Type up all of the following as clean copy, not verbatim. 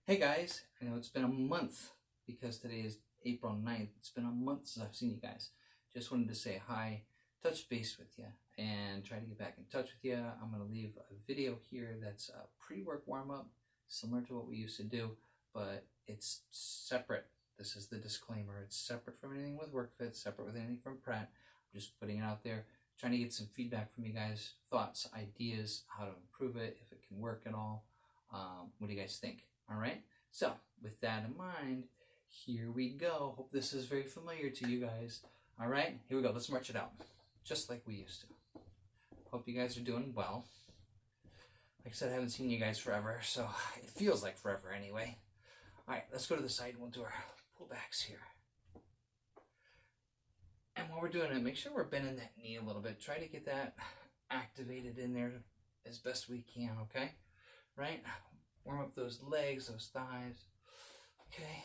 Hey guys, I know it's been a month because today is April 9th. It's been a month since I've seen you guys. Just wanted to say hi, touch base with you, and try to get back in touch with you. I'm going to leave a video here that's a pre-work warm-up, similar to what we used to do, but it's separate. This is the disclaimer. It's separate from anything with WorkFit, separate with anything from Pratt. I'm just putting it out there, trying to get some feedback from you guys, thoughts, ideas, how to improve it, if it can work at all. What do you guys think? All right, so with that in mind, here we go. Hope this is very familiar to you guys. All right, here we go. Let's march it out, just like we used to. Hope you guys are doing well. Like I said, I haven't seen you guys forever, so it feels like forever anyway. All right, let's go to the side and we'll do our pullbacks here. And while we're doing it, make sure we're bending that knee a little bit. Try to get that activated in there as best we can, okay? Right? Warm up those legs, those thighs. Okay.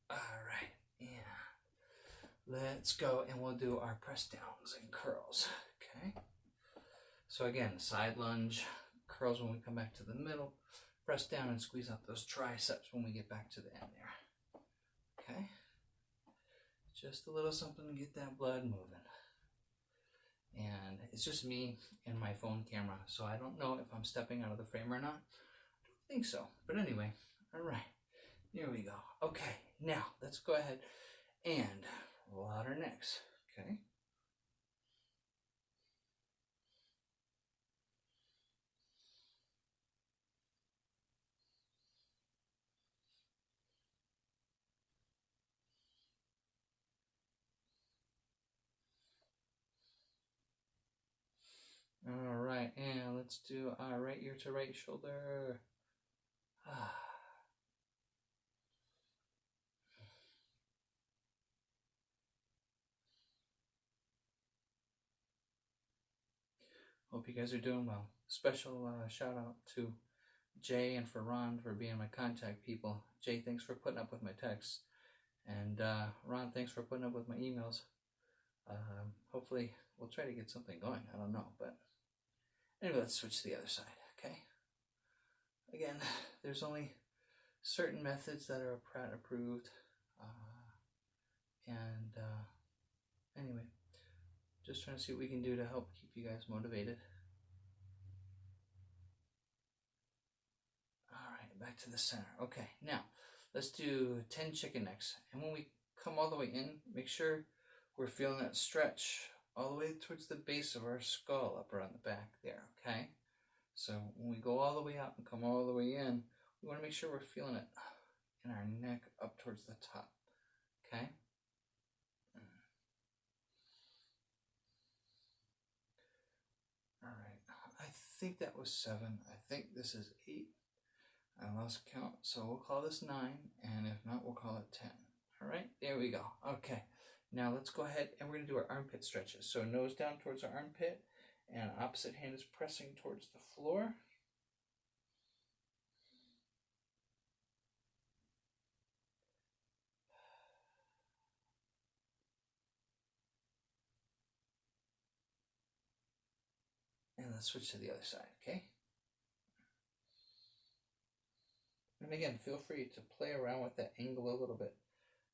All right. Yeah. Let's go and we'll do our press downs and curls. Okay. So again, side lunge, curls when we come back to the middle, press down and squeeze out those triceps when we get back to the end there. Okay. Just a little something to get that blood moving. And it's just me and my phone camera, so I don't know if I'm stepping out of the frame or not. I think so, but anyway, all right, here we go. Okay, now let's go ahead and roll out our necks. Okay. All right, and let's do our right ear to right shoulder. Hope you guys are doing well. Special shout out to Jay and for Ron for being my contact people. Jay, thanks for putting up with my texts. And Ron, thanks for putting up with my emails. Hopefully we'll try to get something going. I don't know, but anyway, let's switch to the other side, okay? Again, there's only certain methods that are Pratt approved. Anyway, just trying to see what we can do to help keep you guys motivated. All right, back to the center. Okay, now let's do 10 chicken necks. And when we come all the way in, make sure we're feeling that stretch all the way towards the base of our skull up around the back there, okay? So when we go all the way out and come all the way in, we want to make sure we're feeling it in our neck up towards the top, okay? All right, I think that was 7. I think this is 8. I lost count, so we'll call this 9, and if not, we'll call it 10. All right, there we go. Okay, now let's go ahead and we're going to do our armpit stretches. So nose down towards our armpit, and opposite hand is pressing towards the floor. And let's switch to the other side, okay? And again, feel free to play around with that angle a little bit,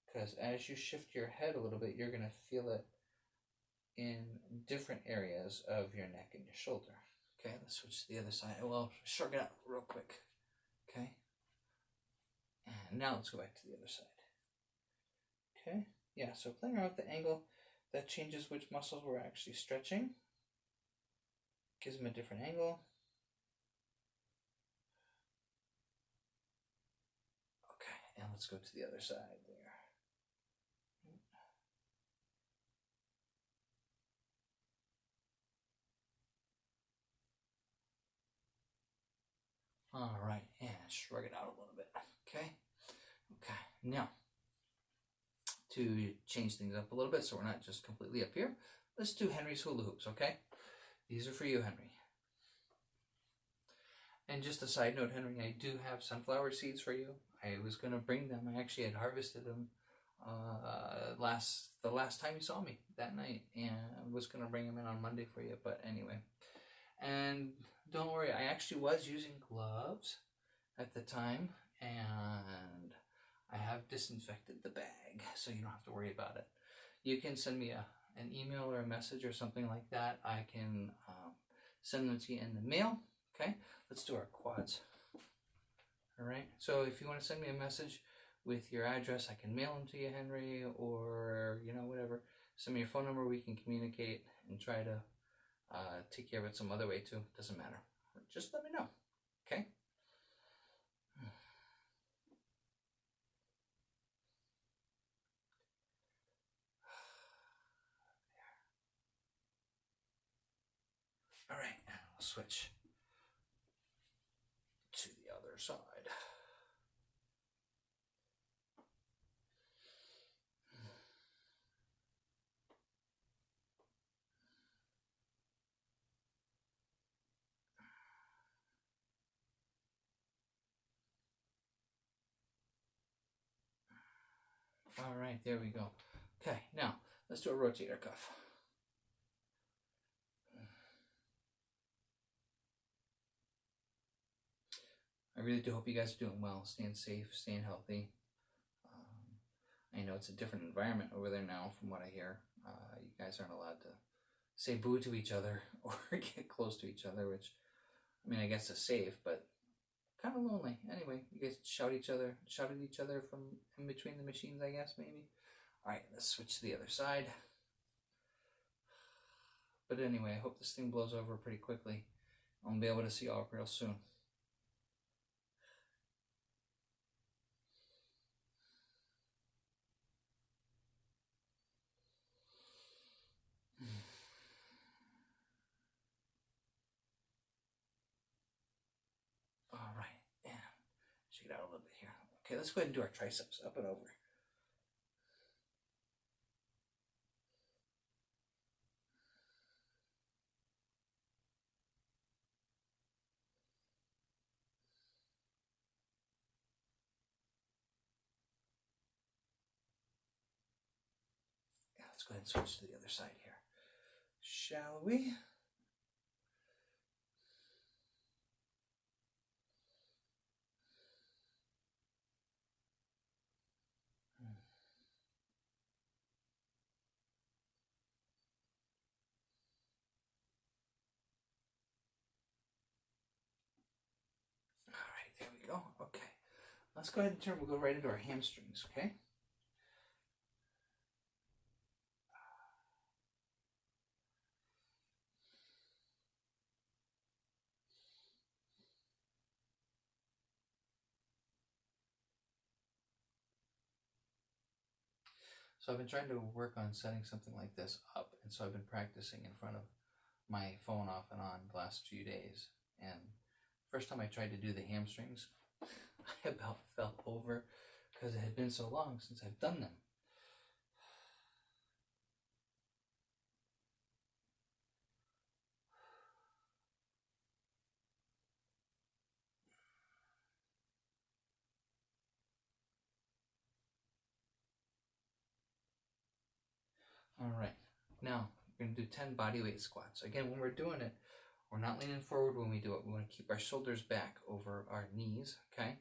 because as you shift your head a little bit, you're going to feel it in different areas of your neck and your shoulder. Okay, let's switch to the other side. Well, shrug it out real quick. Okay. And now let's go back to the other side. Okay. Yeah, so playing around with the angle, that changes which muscles we're actually stretching. Gives them a different angle. Okay, and let's go to the other side there. All right, and shrug it out a little bit. Okay. Okay. Now, to change things up a little bit so we're not just completely up here, let's do Henry's hula hoops, okay? These are for you, Henry. And just a side note, Henry, I do have sunflower seeds for you. I was going to bring them. I actually had harvested them the last time you saw me that night, and I was going to bring them in on Monday for you, but anyway. And don't worry, I actually was using gloves at the time, and I have disinfected the bag, so you don't have to worry about it. You can send me an email or a message or something like that. I can send them to you in the mail. Okay, let's do our quads. All right, so if you want to send me a message with your address, I can mail them to you, Henry, or whatever. Send me your phone number. We can communicate and try to take care of it some other way too. Doesn't matter. Just let me know. Okay. All right, and we'll switch to the other side. All right, there we go. Okay, now let's do a rotator cuff. I really do hope you guys are doing well, staying safe, staying healthy. I know it's a different environment over there now from what I hear. You guys aren't allowed to say boo to each other or get close to each other, which, I mean, I guess is safe, but kind of lonely. Anyway, you guys shout at each other from in between the machines, I guess, maybe. All right, let's switch to the other side. But anyway, I hope this thing blows over pretty quickly. I'll be able to see y'all real soon. All right, and shake it out a little bit here. Okay, let's go ahead and do our triceps up and over. Let's go ahead and switch to the other side here. Shall we? All right, there we go. Okay. Let's go ahead and we'll go right into our hamstrings, okay? So I've been trying to work on setting something like this up, and so I've been practicing in front of my phone off and on the last few days. And first time I tried to do the hamstrings, I about fell over because it had been so long since I've done them. All right, now we're going to do 10 bodyweight squats. Again, when we're doing it, we're not leaning forward when we do it. We want to keep our shoulders back over our knees, okay?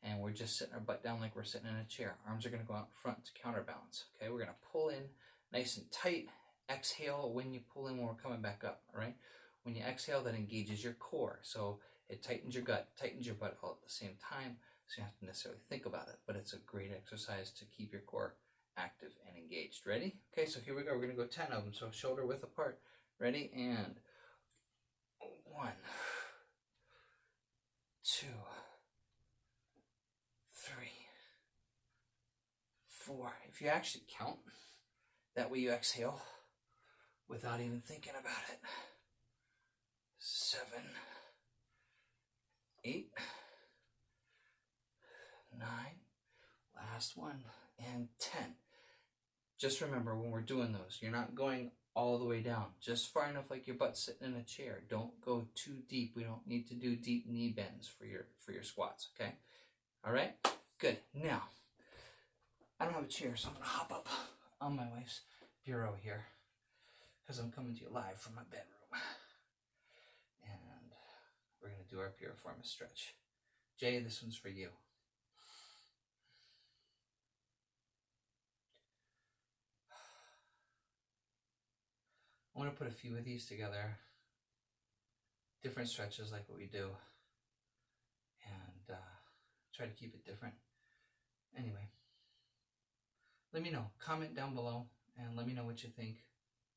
And we're just sitting our butt down like we're sitting in a chair. Arms are going to go out front to counterbalance, okay? We're going to pull in nice and tight. Exhale when you pull in when we're coming back up, all right? When you exhale, that engages your core. So it tightens your gut, tightens your butt all at the same time. So you don't have to necessarily think about it, but it's a great exercise to keep your core active and engaged. Ready? Okay, so here we go. We're going to go 10 of them. So shoulder width apart. Ready? And 1, 2, 3, 4. If you actually count, that way you exhale without even thinking about it. 7, 8, 9, last one, and 10. Just remember when we're doing those, you're not going all the way down, just far enough like your butt's sitting in a chair. Don't go too deep. We don't need to do deep knee bends for your squats, okay? All right, good. Now, I don't have a chair, so I'm gonna hop up on my wife's bureau here because I'm coming to you live from my bedroom. And we're gonna do our piriformis stretch. Jay, this one's for you. want to put a few of these together, different stretches like what we do, and try to keep it different. Anyway, let me know. Comment down below and let me know what you think.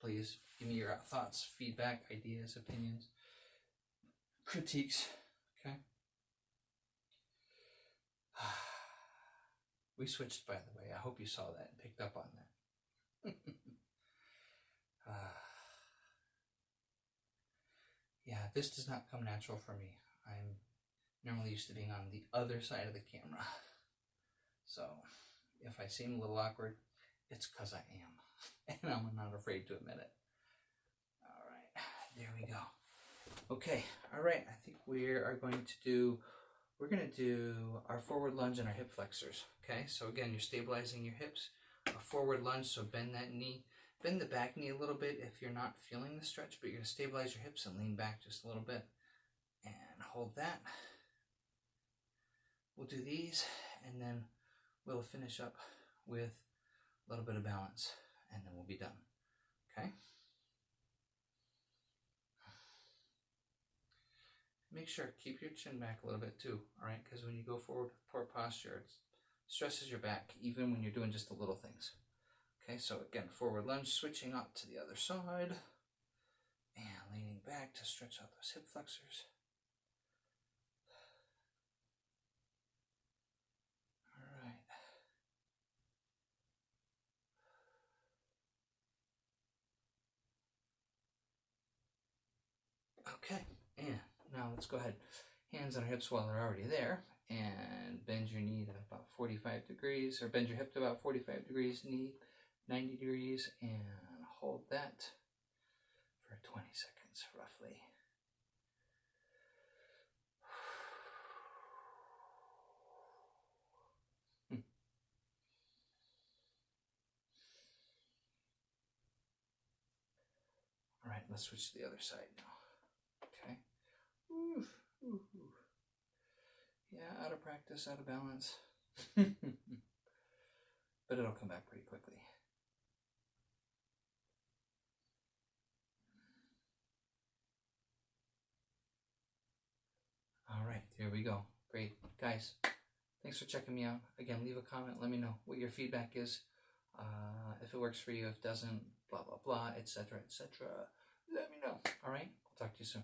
Please give me your thoughts, feedback, ideas, opinions, critiques. Okay. We switched, by the way. I hope you saw that and picked up on that. Yeah, this does not come natural for me. I'm normally used to being on the other side of the camera. So if I seem a little awkward, it's because I am. And I'm not afraid to admit it. All right, there we go. Okay, all right, I think we're going to do our forward lunge and our hip flexors. Okay, so again, you're stabilizing your hips. A forward lunge, so bend that knee. Bend the back knee a little bit if you're not feeling the stretch, but you're going to stabilize your hips and lean back just a little bit. And hold that. We'll do these, and then we'll finish up with a little bit of balance, and then we'll be done. Okay? Make sure, keep your chin back a little bit too, all right? Because when you go forward with poor posture, it stresses your back, even when you're doing just the little things. Okay, so again, forward lunge, switching up to the other side, and leaning back to stretch out those hip flexors. All right. Okay, and now let's go ahead. Hands on our hips while they're already there, and bend your knee to about 45 degrees, or bend your hip to about 45 degrees, knee 90 degrees, and hold that for 20 seconds roughly. All right, let's switch to the other side now. Okay. Oof, oof, oof. Yeah, out of practice, out of balance. But it'll come back pretty quickly. All right, there we go. Great. Guys, thanks for checking me out. Again, leave a comment. Let me know what your feedback is. If it works for you, if it doesn't, blah, blah, blah, etc., etc. Let me know. All right? I'll talk to you soon.